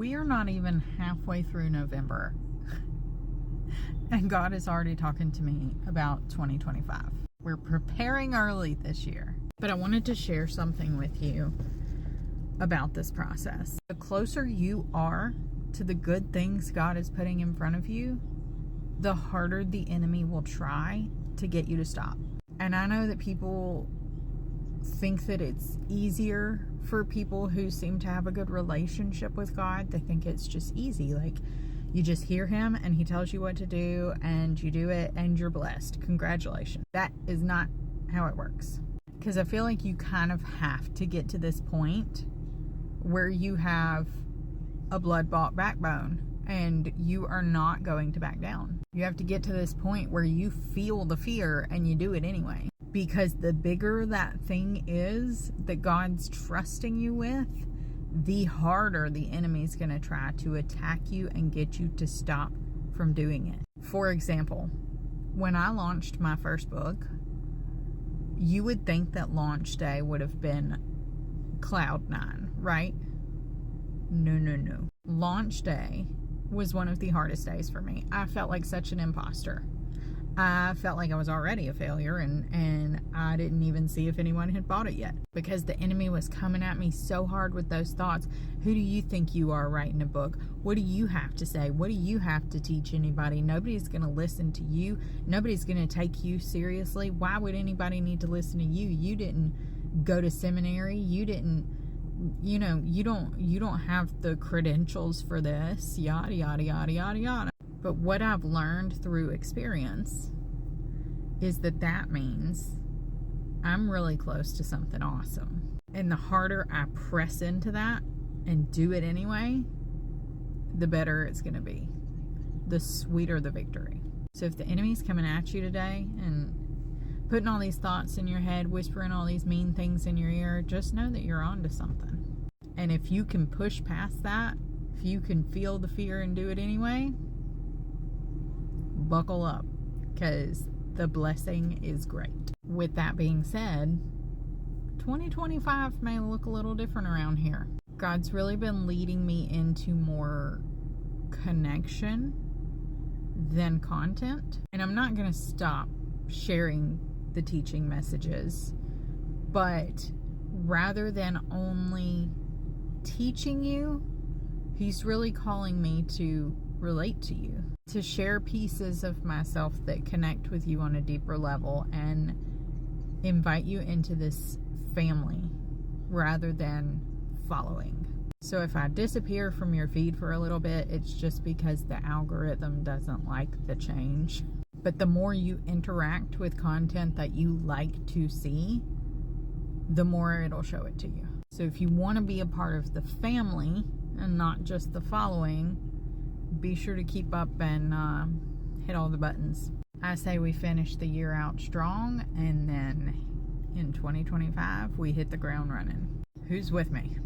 We are not even halfway through November, and God is already talking to me about 2025. We're preparing early this year. But I wanted to share something with you about this process. The closer you are to the good things God is putting in front of you, the harder the enemy will try to get you to stop. And I know that people think that it's easier for people who seem to have a good relationship with God. They think it's just easy. Like, you just hear him and he tells you what to do and you do it and you're blessed. Congratulations. That is not how it works. Because I feel like you kind of have to get to this point where you have a blood-bought backbone and you are not going to back down. You have to get to this point where you feel the fear and you do it anyway. Because the bigger that thing is that God's trusting you with, the harder the enemy's going to try to attack you and get you to stop from doing it. For example, when I launched my first book, you would think that launch day would have been cloud nine, right? No. Launch day was one of the hardest days for me. I felt like such an imposter. I felt like I was already a failure and I didn't even see if anyone had bought it yet because the enemy was coming at me so hard with those thoughts. Who do you think you are writing a book? What do you have to say? What do you have to teach anybody? Nobody's going to listen to you. Nobody's going to take you seriously. Why would anybody need to listen to you? You didn't go to seminary. You didn't, you don't have the credentials for this, yada, yada, yada, yada, yada. But what I've learned through experience is that means I'm really close to something awesome. And the harder I press into that and do it anyway, the better it's going to be. The sweeter the victory. So if the enemy's coming at you today and putting all these thoughts in your head, whispering all these mean things in your ear, just know that you're on to something. And if you can push past that, if you can feel the fear and do it anyway, buckle up, because the blessing is great. With that being said, 2025 may look a little different around here. God's really been leading me into more connection than content. And I'm not going to stop sharing the teaching messages, but rather than only teaching you, he's really calling me to relate to you, to share pieces of myself that connect with you on a deeper level and invite you into this family rather than following. So if I disappear from your feed for a little bit, it's just because the algorithm doesn't like the change. But the more you interact with content that you like to see, the more it'll show it to you. So if you want to be a part of the family and not just the following, be sure to keep up and hit all the buttons. I say we finish the year out strong, and then in 2025, we hit the ground running. Who's with me?